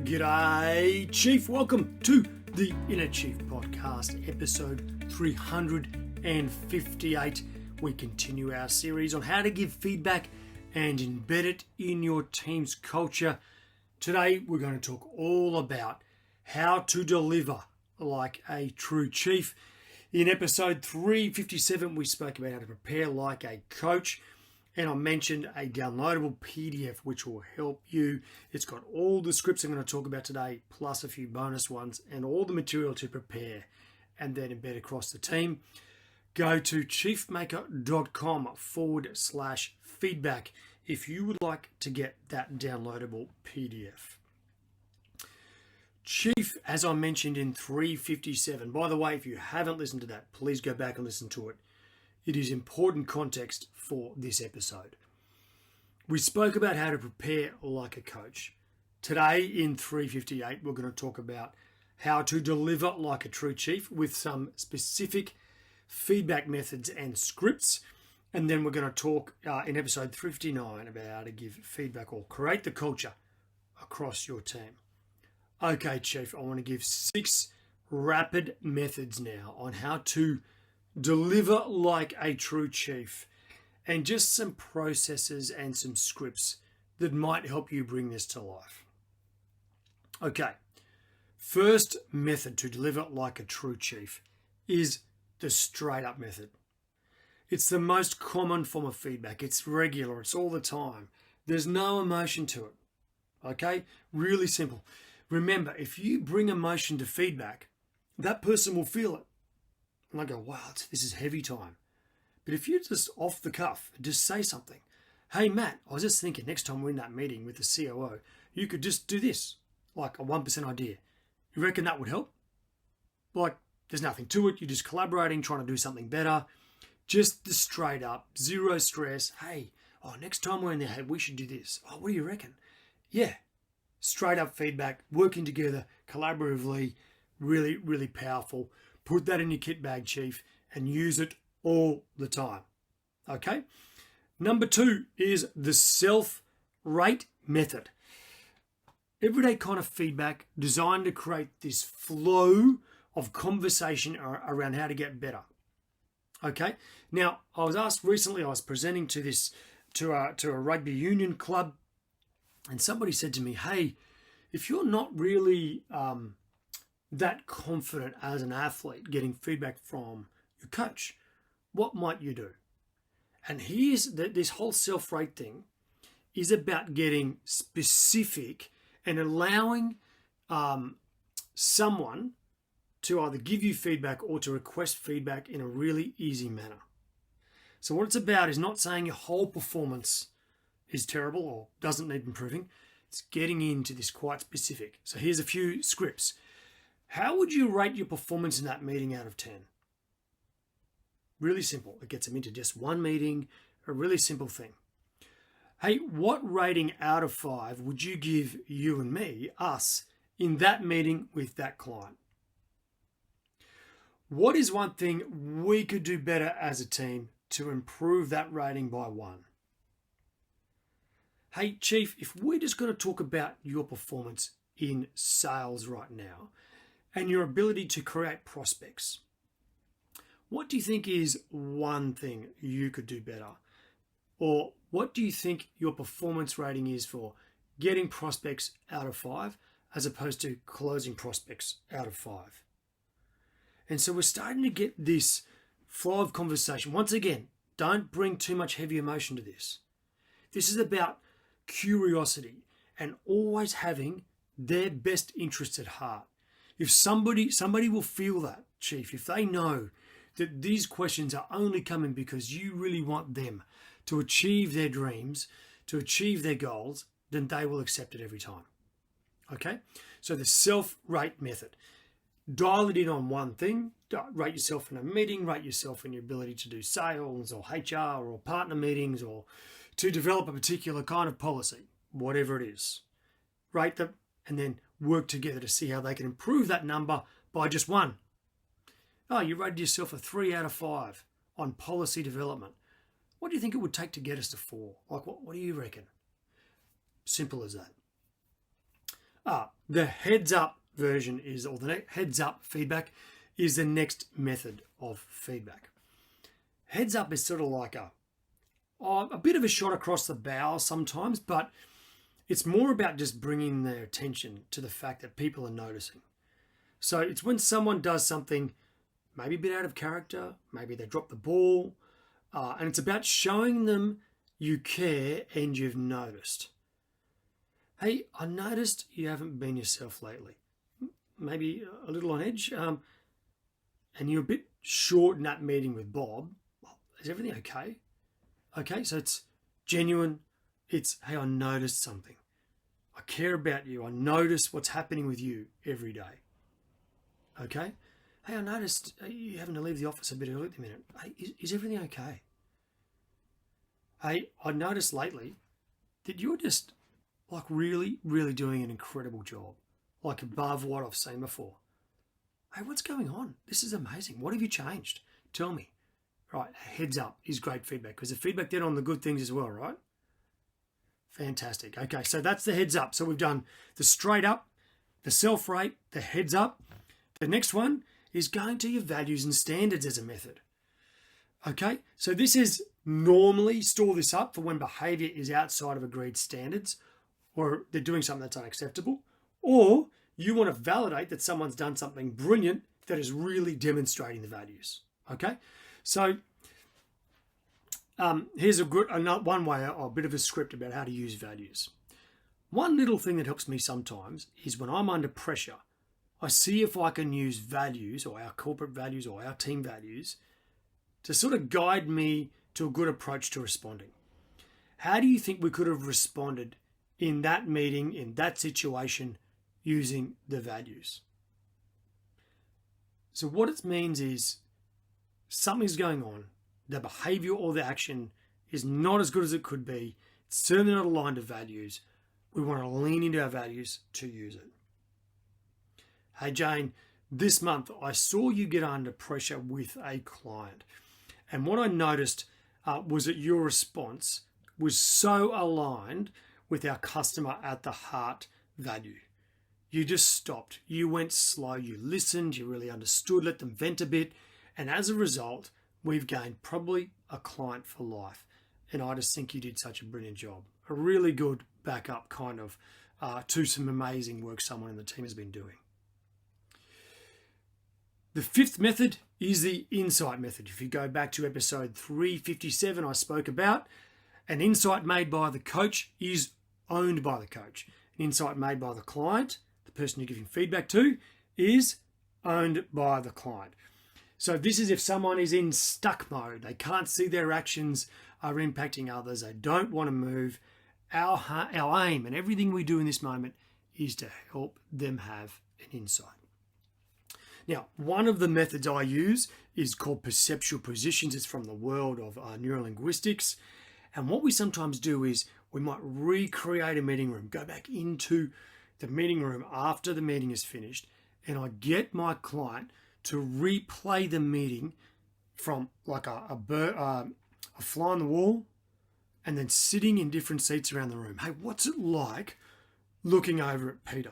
G'day, Chief. Welcome to the Inner Chief Podcast, episode 358. We continue our series on how to give feedback and embed it in your team's culture. Today, we're going to talk all about how to deliver like a true chief. In episode 357, we spoke about how to prepare like a coach. And I mentioned a downloadable PDF which will help you. It's got all the scripts I'm going to talk about today, plus a few bonus ones, and all the material to prepare and then embed across the team. Go to chiefmaker.com/feedback if you would like to get that downloadable PDF. Chief, as I mentioned in 357, by the way, if you haven't listened to that, please go back and listen to it. It is important context for this episode. We spoke about how to prepare like a coach. Today in 358, we're going to talk about how to deliver like a true chief with some specific feedback methods and scripts. And then we're going to talk in episode 359 about how to give feedback or create the culture across your team. Okay, Chief, I want to give 6 rapid methods now on how to deliver like a true chief, and just some processes and some scripts that might help you bring this to life. Okay, first method to deliver like a true chief is the straight up method. It's the most common form of feedback. It's regular, it's all the time. There's no emotion to it. Okay, really simple. Remember, if you bring emotion to feedback, that person will feel it. And I go, wow, this is heavy time. But if you're just off the cuff, just say something. Hey, Matt, I was just thinking next time we're in that meeting with the COO, you could just do this, like a 1% idea. You reckon that would help? Like, there's nothing to it. You're just collaborating, trying to do something better. Just the straight up, zero stress. Hey, next time we're in there, hey, we should do this. Oh, what do you reckon? Yeah, straight up feedback, working together collaboratively, really, really powerful. Put that in your kit bag, Chief, and use it all the time. Okay? Number 2 is the self-rate method. Everyday kind of feedback designed to create this flow of conversation around how to get better. Okay? Now, I was asked recently, I was presenting to a rugby union club, and somebody said to me, hey, if you're not really that confident as an athlete getting feedback from your coach, what might you do? And here's this whole self-rate thing is about getting specific and allowing someone to either give you feedback or to request feedback in a really easy manner. So what it's about is not saying your whole performance is terrible or doesn't need improving. It's getting into this quite specific. So here's a few scripts. How would you rate your performance in that meeting out of 10? Really simple. It gets them into just one meeting, a really simple thing. Hey, what rating out of 5 would you give you and me, us, in that meeting with that client? What is one thing we could do better as a team to improve that rating by 1? Hey, Chief, if we're just going to talk about your performance in sales right now, and your ability to create prospects, what do you think is one thing you could do better? Or what do you think your performance rating is for getting prospects out of 5 as opposed to closing prospects out of 5? And so we're starting to get this flow of conversation. Once again, don't bring too much heavy emotion to this. This is about curiosity and always having their best interests at heart. If somebody will feel that, Chief, if they know that these questions are only coming because you really want them to achieve their dreams, to achieve their goals, then they will accept it every time. Okay? So the self-rate method. Dial it in on one thing. Rate yourself in a meeting, rate yourself in your ability to do sales or HR or partner meetings or to develop a particular kind of policy, whatever it is. Rate them and then work together to see how they can improve that number by just 1. Oh, you rated yourself a 3 out of 5 on policy development. What do you think it would take to get us to 4? Like, what do you reckon? Simple as that. The heads up version is, or the heads up feedback is the next method of feedback. Heads up is sort of like a bit of a shot across the bow sometimes, but it's more about just bringing their attention to the fact that people are noticing. So it's when someone does something maybe a bit out of character, maybe they drop the ball, and it's about showing them you care and you've noticed. Hey, I noticed you haven't been yourself lately. Maybe a little on edge, and you're a bit short in that meeting with Bob. Is everything okay? Okay, so it's genuine. It's, hey, I noticed something. I care about you. I notice what's happening with you every day. Okay? Hey, I noticed you having to leave the office a bit early at the minute. Hey, is everything okay? Hey, I noticed lately that you're just like really, really doing an incredible job. Like above what I've seen before. Hey, what's going on? This is amazing. What have you changed? Tell me. Right, heads up is great feedback because the feedback then on the good things as well, right? Fantastic. Okay, so that's the heads up. So we've done the straight up, the self-rate, the heads up. The next one is going to your values and standards as a method. Okay, so this is normally store this up for when behavior is outside of agreed standards or they're doing something that's unacceptable, or you want to validate that someone's done something brilliant that is really demonstrating the values. Okay, so here's one way, a bit of a script about how to use values. One little thing that helps me sometimes is when I'm under pressure, I see if I can use values or our corporate values or our team values to sort of guide me to a good approach to responding. How do you think we could have responded in that meeting, in that situation, using the values? So what it means is something's going on. The behavior or the action is not as good as it could be. It's certainly not aligned to values. We want to lean into our values to use it. Hey Jane, this month I saw you get under pressure with a client. And what I noticed was that your response was so aligned with our customer at the heart value. You just stopped. You went slow. You listened. You really understood. Let them vent a bit. And as a result, we've gained probably a client for life. And I just think you did such a brilliant job. A really good backup kind of to some amazing work someone in the team has been doing. The fifth method is the insight method. If you go back to episode 357, I spoke about an insight made by the coach is owned by the coach. An insight made by the client, the person you're giving feedback to, is owned by the client. So this is if someone is in stuck mode. They can't see their actions are impacting others. They don't want to move. Our aim and everything we do in this moment is to help them have an insight. Now, one of the methods I use is called perceptual positions. It's from the world of neurolinguistics. And what we sometimes do is we might recreate a meeting room, go back into the meeting room after the meeting is finished, and I get my client to replay the meeting from like a fly on the wall and then sitting in different seats around the room. Hey, what's it like looking over at Peter?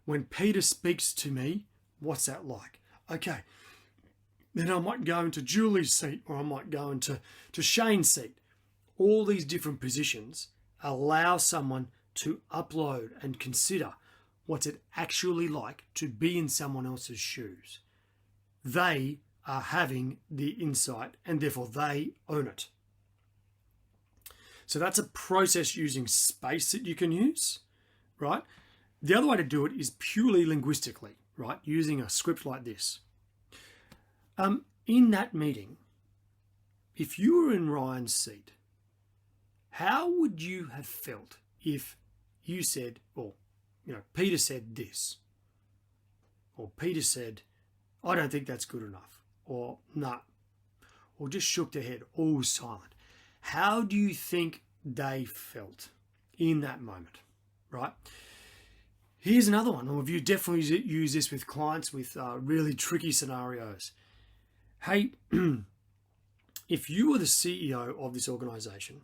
When Peter speaks to me, what's that like? Okay, then I might go into Julie's seat or I might go into Shane's seat. All these different positions allow someone to upload and consider what's it actually like to be in someone else's shoes. They are having the insight and therefore they own it. So that's a process using space that you can use, right? The other way to do it is purely linguistically, right? Using a script like this. In that meeting, if you were in Ryan's seat, how would you have felt if you said, or, Peter said this, or Peter said, I don't think that's good enough, or nah, or just shook their head, all silent. How do you think they felt in that moment, right? Here's another one, and we've definitely used this with clients with really tricky scenarios. Hey, if you were the CEO of this organization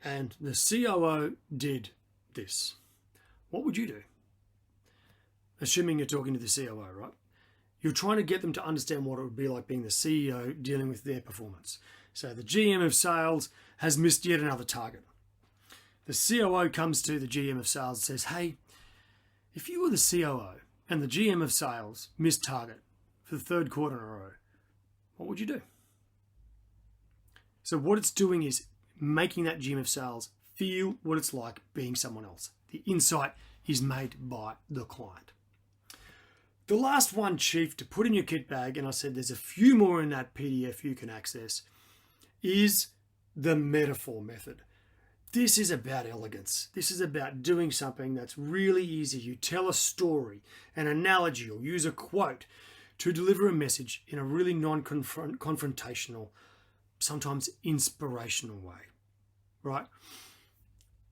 and the COO did this, what would you do? Assuming you're talking to the COO, right? You're trying to get them to understand what it would be like being the CEO dealing with their performance. So the GM of sales has missed yet another target. The COO comes to the GM of sales and says, hey, if you were the COO and the GM of sales missed target for the third quarter in a row, what would you do? So what it's doing is making that GM of sales feel what it's like being someone else. The insight is made by the client. The last one, Chief, to put in your kit bag, and I said there's a few more in that PDF you can access, is the metaphor method. This is about elegance. This is about doing something that's really easy. You tell a story, an analogy, or use a quote to deliver a message in a really non-confrontational, sometimes inspirational way, right?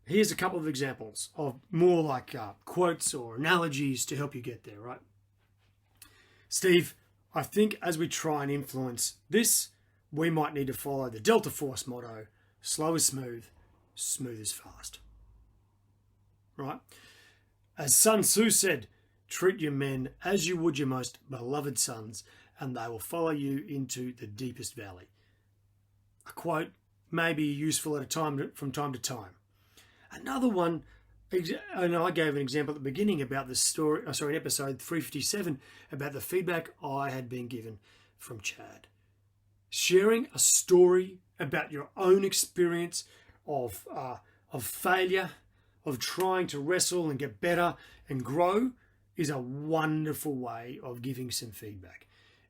Here's a couple of examples of more like quotes or analogies to help you get there, right? Steve, I think as we try and influence this, we might need to follow the Delta Force motto, slow is smooth, smooth is fast. Right? As Sun Tzu said, treat your men as you would your most beloved sons, and they will follow you into the deepest valley. A quote may be useful from time to time. Another one, and I gave an example at the beginning about the story, in episode 357, about the feedback I had been given from Chad. Sharing a story about your own experience of failure, of trying to wrestle and get better and grow is a wonderful way of giving some feedback.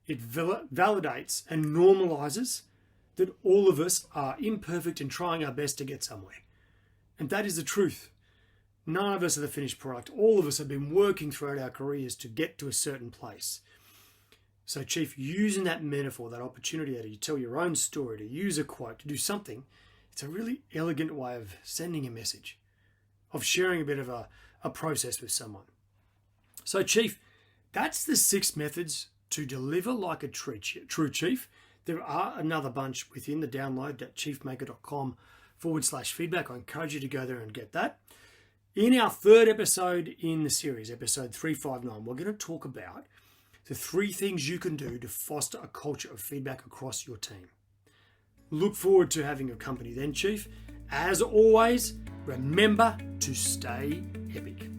It validates and normalizes that all of us are imperfect and trying our best to get somewhere. And that is the truth. None of us are the finished product. All of us have been working throughout our careers to get to a certain place. So, Chief, using that metaphor, that opportunity to tell your own story, to use a quote, to do something, it's a really elegant way of sending a message, of sharing a bit of a process with someone. So, Chief, that's the 6 methods to deliver like a true chief. There are another bunch within the download at chiefmaker.com/feedback. I encourage you to go there and get that. In our 3rd episode in the series, episode 359, we're going to talk about the 3 things you can do to foster a culture of feedback across your team. Look forward to having your company then, Chief. As always, remember to stay epic.